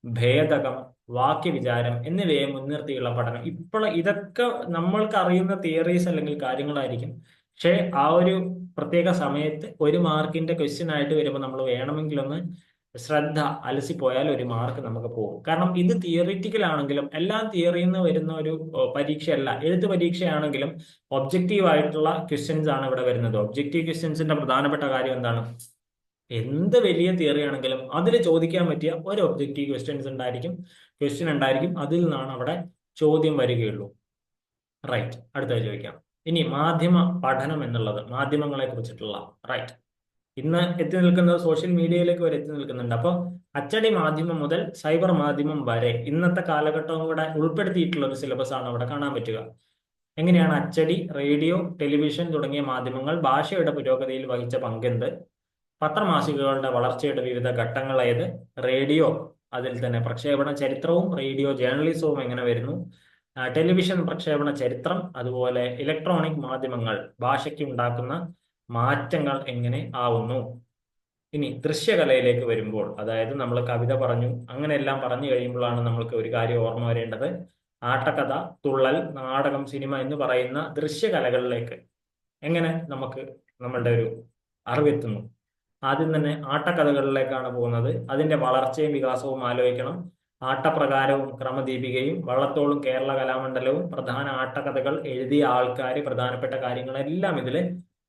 ഭേദകം, വാക്യവിചാരം എന്നിവയെ മുൻനിർത്തിയുള്ള പഠനം. ഇപ്പോൾ ഇതൊക്കെ നമ്മൾക്ക് അറിയുന്ന തിയറീസ് അല്ലെങ്കിൽ കാര്യങ്ങളായിരിക്കും. പക്ഷെ ആ ഒരു പ്രത്യേക സമയത്ത് ഒരു മാർക്കിന്റെ ക്വസ്റ്റ്യൻ ആയിട്ട് വരുമ്പോൾ നമ്മൾ വേണമെങ്കിലൊന്ന് ശ്രദ്ധ അലസിപ്പോയാൽ ഒരു മാർക്ക് നമുക്ക് പോകും. കാരണം ഇത് തിയറിറ്റിക്കൽ ആണെങ്കിലും, എല്ലാം തിയറിയിൽ നിന്ന് വരുന്ന ഒരു പരീക്ഷയല്ല. എഴുത്ത് പരീക്ഷയാണെങ്കിലും ഒബ്ജക്റ്റീവ് ആയിട്ടുള്ള ക്വസ്റ്റ്യൻസ് ആണ് ഇവിടെ വരുന്നത്. ഒബ്ജക്റ്റീവ് ക്വസ്റ്റ്യൻസിന്റെ പ്രധാനപ്പെട്ട കാര്യം എന്താണ്? എന്ത് വലിയ തിയറി ആണെങ്കിലും അതിൽ ചോദിക്കാൻ പറ്റിയ ഒരു ഒബ്ജക്റ്റീവ് ക്വസ്റ്റ്യൻ ഉണ്ടായിരിക്കും. അതിൽ നിന്നാണ് അവിടെ ചോദ്യം വരികയുള്ളൂ. റൈറ്റ്. അടുത്തത് ചോദിക്കാം. ഇനി മാധ്യമ പഠനം എന്നുള്ളത്, മാധ്യമങ്ങളെ കുറിച്ചിട്ടുള്ള. റൈറ്റ്. ഇന്ന് എത്തി നിൽക്കുന്നത് സോഷ്യൽ മീഡിയയിലേക്ക് വരെ എത്തി നിൽക്കുന്നുണ്ട്. അപ്പോൾ അച്ചടി മാധ്യമം മുതൽ സൈബർ മാധ്യമം വരെ ഇന്നത്തെ കാലഘട്ടവും കൂടെ ഉൾപ്പെടുത്തിയിട്ടുള്ള ഒരു സിലബസ് ആണ് അവിടെ കാണാൻ പറ്റുക. എങ്ങനെയാണ് അച്ചടി, റേഡിയോ, ടെലിവിഷൻ തുടങ്ങിയ മാധ്യമങ്ങൾ ഭാഷയുടെ പുരോഗതിയിൽ വഹിച്ച പങ്കെന്ത്, പത്രമാസികകളുടെ വളർച്ചയുടെ വിവിധ ഘട്ടങ്ങൾ ഏത്, റേഡിയോ അതിൽ തന്നെ പ്രക്ഷേപണ ചരിത്രവും റേഡിയോ ജേർണലിസവും എങ്ങനെ വരുന്നു, ടെലിവിഷൻ പ്രക്ഷേപണ ചരിത്രം, അതുപോലെ ഇലക്ട്രോണിക് മാധ്യമങ്ങൾ ഭാഷയ്ക്ക് ഉണ്ടാക്കുന്ന മാറ്റങ്ങൾ എങ്ങനെ ആവുന്നു. ഇനി ദൃശ്യകലയിലേക്ക് വരുമ്പോൾ, അതായത് നമ്മൾ കവിത പറഞ്ഞു, അങ്ങനെയെല്ലാം പറഞ്ഞു കഴിയുമ്പോഴാണ് നമ്മൾക്ക് ഒരു കാര്യം ഓർമ്മ വരേണ്ടത്. ആട്ടക്കഥ, തുള്ളൽ, നാടകം, സിനിമ എന്ന് പറയുന്ന ദൃശ്യകലകളിലേക്ക് എങ്ങനെ നമുക്ക് നമ്മളുടെ ഒരു അറിവെത്തുന്നു. ആദ്യം തന്നെ ആട്ടക്കഥകളിലേക്കാണ് പോകുന്നത്. അതിന്റെ വളർച്ചയും വികാസവും ആലോചിക്കണം. ആട്ടപ്രകാരവും ക്രമദീപികയും വള്ളത്തോളും കേരള കലാമണ്ഡലവും പ്രധാന ആട്ടക്കഥകൾ എഴുതിയ ആൾക്കാർ, പ്രധാനപ്പെട്ട കാര്യങ്ങളെല്ലാം ഇതിൽ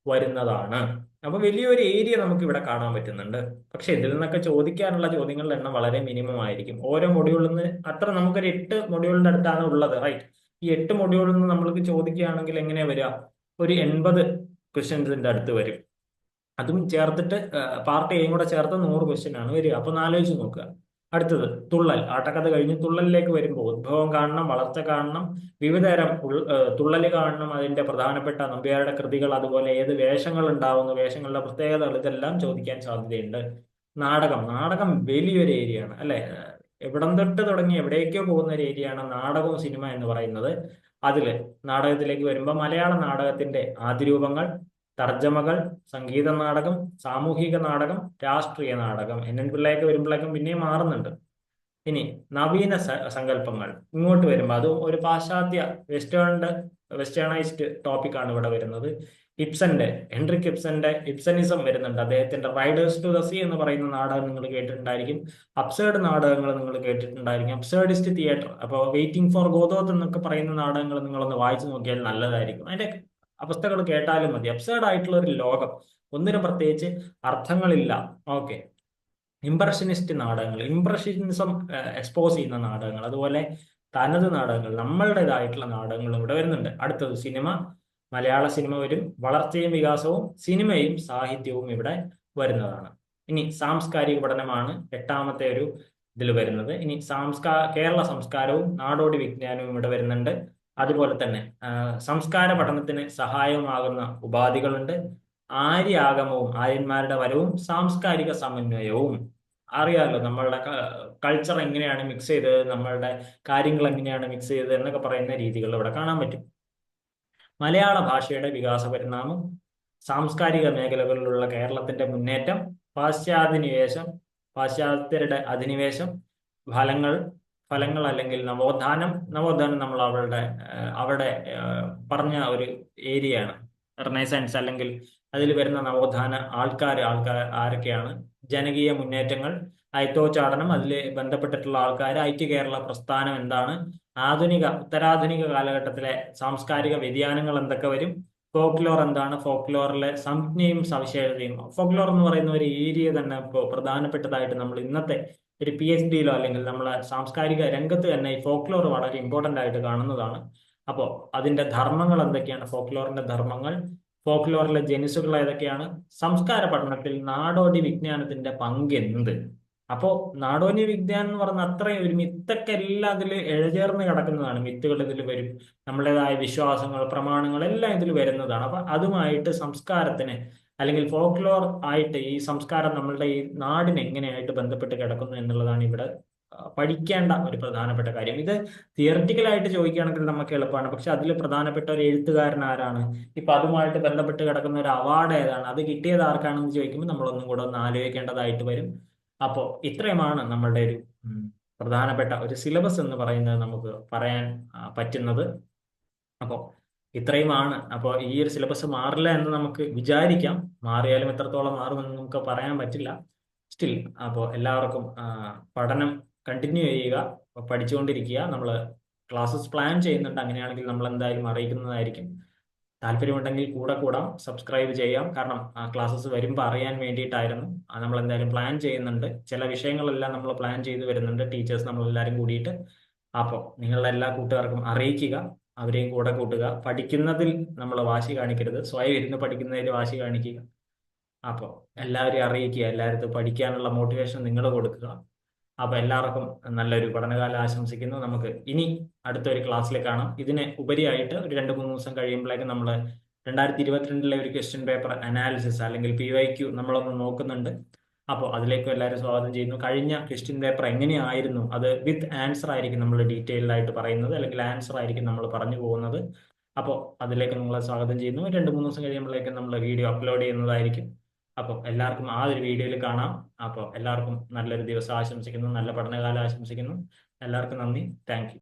വരുന്നതാണ്. അപ്പൊ വലിയൊരു ഏരിയ നമുക്ക് ഇവിടെ കാണാൻ പറ്റുന്നുണ്ട്. പക്ഷെ ഇതിൽ നിന്നൊക്കെ ചോദിക്കാനുള്ള ചോദ്യങ്ങളുടെ എണ്ണം വളരെ മിനിമം ആയിരിക്കും. ഓരോ മൊഡ്യൂളിൽ നിന്ന് അത്ര നമുക്കൊരു 8 മൊഡ്യൂളിന്റെ അടുത്താണ് ഉള്ളത്, റൈറ്റ്? ഈ 8 മൊഡ്യൂളിൽ നിന്ന് നമ്മൾക്ക് ചോദിക്കുകയാണെങ്കിൽ എങ്ങനെയാ വരിക? ഒരു 80 ക്വസ്റ്റ്യൻസിന്റെ അടുത്ത് വരും. അതും ചേർത്തിട്ട് പാർട്ട് എയും കൂടെ ചേർത്ത് 100 ക്വസ്റ്റ്യൻ ആണ് വരിക. അപ്പൊ ആലോചിച്ച് നോക്കുക. അടുത്തത് തുള്ളൽ. ആട്ടക്കഥ കഴിഞ്ഞ് തുള്ളലിലേക്ക് വരുമ്പോൾ ഉദ്ഭവം കാണണം, വളർച്ച കാണണം, വിവിധ തരം തുള്ളൽ കാണണം, അതിന്റെ പ്രധാനപ്പെട്ട നമ്പ്യാരുടെ കൃതികൾ, അതുപോലെ ഏത് വേഷങ്ങൾ ഉണ്ടാവുന്നു, വേഷങ്ങളുടെ പ്രത്യേകതകൾ, ഇതെല്ലാം ചോദിക്കാൻ സാധ്യതയുണ്ട്. നാടകം. നാടകം വലിയൊരു ഏരിയ ആണ് അല്ലെ? എവിടം തൊട്ട് തുടങ്ങി എവിടേക്കോ പോകുന്ന ഒരു ഏരിയയാണ് നാടകവും സിനിമ എന്ന് പറയുന്നത്. അതില് നാടകത്തിലേക്ക് വരുമ്പോൾ മലയാള നാടകത്തിന്റെ ആദിരൂപങ്ങൾ, തർജ്ജമകൾ, സംഗീത നാടകം, സാമൂഹിക നാടകം, രാഷ്ട്രീയ നാടകം. എൻ പിള്ളയൊക്കെ വരുമ്പോഴേക്കും പിന്നെയും മാറുന്നുണ്ട്. ഇനി നവീന സങ്കല്പങ്ങൾ ഇങ്ങോട്ട് വരുമ്പോൾ അതും ഒരു പാശ്ചാത്യ വെസ്റ്റേണൈസ്ഡ് ടോപ്പിക്കാണ് ഇവിടെ വരുന്നത്. ഹെൻറിക് ഇബ്സന്റെ ഇബ്സനിസം വരുന്നുണ്ട്. അദ്ദേഹത്തിന്റെ റൈഡേഴ്സ് ടു ദ സീ എന്ന് പറയുന്ന നാടകം നിങ്ങൾ കേട്ടിട്ടുണ്ടായിരിക്കും. അബ്സേർഡ് നാടകങ്ങൾ നിങ്ങൾ കേട്ടിട്ടുണ്ടായിരിക്കും. അബ്സേർഡിസ്റ്റ് തിയേറ്റർ, അപ്പോൾ വെയിറ്റിംഗ് ഫോർ ഗോദോത്ത് എന്നൊക്കെ പറയുന്ന നാടകങ്ങൾ നിങ്ങളൊന്ന് വായിച്ചു നോക്കിയാൽ നല്ലതായിരിക്കും. അതിന്റെ അവസ്ഥകൾ കേട്ടാലും മതി. അബ്സേർഡ് ആയിട്ടുള്ള ഒരു ലോകം, ഒന്നിനും പ്രത്യേകിച്ച് അർത്ഥങ്ങളില്ല. ഓക്കെ. ഇംപ്രഷനിസ്റ്റ് നാടകങ്ങൾ, ഇംപ്രഷനിസം എക്സ്പോസ് ചെയ്യുന്ന നാടകങ്ങൾ, അതുപോലെ തനത് നാടകങ്ങൾ, നമ്മളുടേതായിട്ടുള്ള നാടകങ്ങളും ഇവിടെ വരുന്നുണ്ട്. അടുത്തത് സിനിമ. മലയാള സിനിമ വരും. വളർച്ചയും വികാസവും സിനിമയും സാഹിത്യവും ഇവിടെ വരുന്നതാണ്. ഇനി സാംസ്കാരിക പഠനമാണ് 8ാമത്തെ ഒരു ഇതിൽ വരുന്നത്. ഇനി കേരള സംസ്കാരവും നാടോടി വിജ്ഞാനവും ഇവിടെ വരുന്നുണ്ട്. അതുപോലെ തന്നെ സംസ്കാര പഠനത്തിന് സഹായമാകുന്ന ഉപാധികളുണ്ട്. ആര്യാഗമവും ആര്യന്മാരുടെ വരവും സാംസ്കാരിക സമന്വയവും. അറിയാമല്ലോ നമ്മളുടെ കൾച്ചർ എങ്ങനെയാണ് മിക്സ് ചെയ്തത്, നമ്മളുടെ കാര്യങ്ങൾ എങ്ങനെയാണ് മിക്സ് ചെയ്തത് എന്നൊക്കെ പറയുന്ന രീതികൾ ഇവിടെ കാണാൻ പറ്റും. മലയാള ഭാഷയുടെ വികാസ പരിണാമം, സാംസ്കാരിക മേഖലകളിലുള്ള കേരളത്തിന്റെ മുന്നേറ്റം, പാശ്ചാത്യരുടെ അധിനിവേശം, ഫലങ്ങൾ അല്ലെങ്കിൽ നവോത്ഥാനം നമ്മൾ അവിടെ പറഞ്ഞ ഒരു ഏരിയയാണ്. റിനൈസൻസ് അല്ലെങ്കിൽ അതിൽ വരുന്ന നവോത്ഥാന ആൾക്കാർ ആരൊക്കെയാണ്? ജനകീയ മുന്നേറ്റങ്ങൾ, അയിത്തോച്ചാടനം, അതിൽ ബന്ധപ്പെട്ടിട്ടുള്ള ആൾക്കാർ, ഐക്യ കേരള പ്രസ്ഥാനം എന്താണ്, ഉത്തരാധുനിക കാലഘട്ടത്തിലെ സാംസ്കാരിക വ്യതിയാനങ്ങൾ എന്തൊക്കെ വരും, ഫോക്ലോർ എന്താണ്, ഫോക്ലോറിലെ സംജ്ഞയും സവിശേഷതയും. ഫോക്ലോർ എന്ന് പറയുന്ന ഒരു ഏരിയ തന്നെ ഇപ്പോൾ പ്രധാനപ്പെട്ടതായിട്ട് നമ്മൾ ഇന്നത്തെ ഒരു PhD-യിലോ അല്ലെങ്കിൽ നമ്മളെ സാംസ്കാരിക രംഗത്ത് തന്നെ ഈ ഫോക്ലോർ വളരെ ഇമ്പോർട്ടന്റ് ആയിട്ട് കാണുന്നതാണ്. അപ്പോൾ അതിന്റെ ധർമ്മങ്ങൾ എന്തൊക്കെയാണ്? ഫോക്ലോറിന്റെ ധർമ്മങ്ങൾ, ഫോക്ലോറിലെ ജനുസുകൾ ഏതൊക്കെയാണ്, സംസ്കാര പഠനത്തിൽ നാടോടി വിജ്ഞാനത്തിന്റെ പങ്ക് എന്ത്? അപ്പോ നാടോടി വിജ്ഞാനം എന്ന് പറഞ്ഞ അത്രയും ഒരു മിത്തൊക്കെ എല്ലാം അതിൽ ഇഴചേർന്ന് കിടക്കുന്നതാണ്. മിത്തുകൾ ഇതിൽ വരും, നമ്മുടേതായ വിശ്വാസങ്ങൾ, പ്രമാണങ്ങൾ എല്ലാം ഇതിൽ വരുന്നതാണ്. അപ്പൊ അതുമായിട്ട് സംസ്കാരത്തിന് അല്ലെങ്കിൽ ഫോക്ലോർ ആയിട്ട് ഈ സംസ്കാരം നമ്മളുടെ ഈ നാടിന് എങ്ങനെയായിട്ട് ബന്ധപ്പെട്ട് കിടക്കുന്നു എന്നുള്ളതാണ് ഇവിടെ പഠിക്കേണ്ട ഒരു പ്രധാനപ്പെട്ട കാര്യം. ഇത് തിയററ്റിക്കലായിട്ട് ചോദിക്കുകയാണെങ്കിൽ നമുക്ക് എളുപ്പമാണ്. പക്ഷെ അതിൽ പ്രധാനപ്പെട്ട ഒരു എഴുത്തുകാരൻ ആരാണ്, ഇപ്പൊ അതുമായിട്ട് ബന്ധപ്പെട്ട് കിടക്കുന്ന ഒരു അവാർഡ് ഏതാണ്, അത് കിട്ടിയത് ആർക്കാണെന്ന് ചോദിക്കുമ്പോൾ നമ്മളൊന്നും കൂടെ ഒന്ന് ആലോചിക്കേണ്ടതായിട്ട് വരും. അപ്പോൾ ഇത്രയുമാണ് നമ്മളുടെ ഒരു പ്രധാനപ്പെട്ട ഒരു സിലബസ് എന്ന് പറയുന്നത് നമുക്ക് പറയാൻ പറ്റുന്നത്. അപ്പോൾ ഇത്രയുമാണ്. അപ്പോൾ ഈ ഒരു സിലബസ് മാറില്ല എന്ന് നമുക്ക് വിചാരിക്കാം. മാറിയാലും എത്രത്തോളം മാറുമെന്ന് നമുക്ക് പറയാൻ പറ്റില്ല. സ്റ്റിൽ അപ്പോൾ എല്ലാവർക്കും പഠനം കണ്ടിന്യൂ ചെയ്യുക, പഠിച്ചുകൊണ്ടിരിക്കുക. നമ്മൾ ക്ലാസ്സസ് പ്ലാൻ ചെയ്യുന്നുണ്ട്. അങ്ങനെയാണെങ്കിൽ നമ്മൾ എന്തായാലും അറിയിക്കുന്നതായിരിക്കും. താല്പര്യമുണ്ടെങ്കിൽ കൂടാം, സബ്സ്ക്രൈബ് ചെയ്യാം. കാരണം ക്ലാസ്സസ് വരുമ്പോൾ അറിയാൻ വേണ്ടിയിട്ടായിരുന്നു. നമ്മൾ എന്തായാലും പ്ലാൻ ചെയ്യുന്നുണ്ട്. ചില വിഷയങ്ങളെല്ലാം നമ്മൾ പ്ലാൻ ചെയ്ത് വരുന്നുണ്ട്, ടീച്ചേഴ്സ് നമ്മളെല്ലാവരും കൂടിയിട്ട്. അപ്പോൾ നിങ്ങളുടെ എല്ലാ കൂട്ടുകാർക്കും അറിയിക്കുക, അവരെയും കൂടെ കൂട്ടുക. പഠിക്കുന്നതിൽ നമ്മൾ വാശി കാണിക്കരുത്, സ്വയം ഇരുന്ന് പഠിക്കുന്നതിൽ വാശി കാണിക്കുക. അപ്പോൾ എല്ലാവരെയും അറിയിക്കുക, എല്ലാവരും പഠിക്കാനുള്ള മോട്ടിവേഷൻ നിങ്ങൾ കൊടുക്കുക. അപ്പൊ എല്ലാവർക്കും നല്ലൊരു പഠനകാലം ആശംസിക്കുന്നു. നമുക്ക് ഇനി അടുത്തൊരു ക്ലാസ്സിൽ കാണാം. ഇതിന് ഉപരിയായിട്ട് ഒരു 2-3 ദിവസം കഴിയുമ്പോഴേക്കും നമ്മൾ 2022 ഒരു ക്വസ്റ്റ്യൻ പേപ്പർ അനാലിസിസ് അല്ലെങ്കിൽ PYQ നമ്മളൊന്ന് നോക്കുന്നുണ്ട്. അപ്പോൾ അതിലേക്കും എല്ലാവരും സ്വാഗതം ചെയ്യുന്നു. കഴിഞ്ഞ ക്വസ്റ്റ്യൻ പേപ്പർ എങ്ങനെയായിരുന്നു, അത് വിത്ത് ആൻസർ ആയിരിക്കും നമ്മൾ ഡീറ്റെയിൽഡ് ആയിട്ട് പറയുന്നത്, അല്ലെങ്കിൽ ആൻസർ ആയിരിക്കും നമ്മൾ പറഞ്ഞു പോകുന്നത്. അപ്പോൾ അതിലേക്ക് നിങ്ങളെ സ്വാഗതം ചെയ്യുന്നു. 2-3 ദിവസം കഴിയുമ്പോഴേക്കും നമ്മൾ വീഡിയോ അപ്ലോഡ് ചെയ്യുന്നതായിരിക്കും. അപ്പോൾ എല്ലാവർക്കും ആ ഒരു വീഡിയോയിൽ കാണാം. അപ്പോൾ എല്ലാവർക്കും നല്ലൊരു ദിവസം ആശംസിക്കുന്നു, നല്ല പഠനകാലം ആശംസിക്കുന്നു. എല്ലാവർക്കും നന്ദി. Thank you.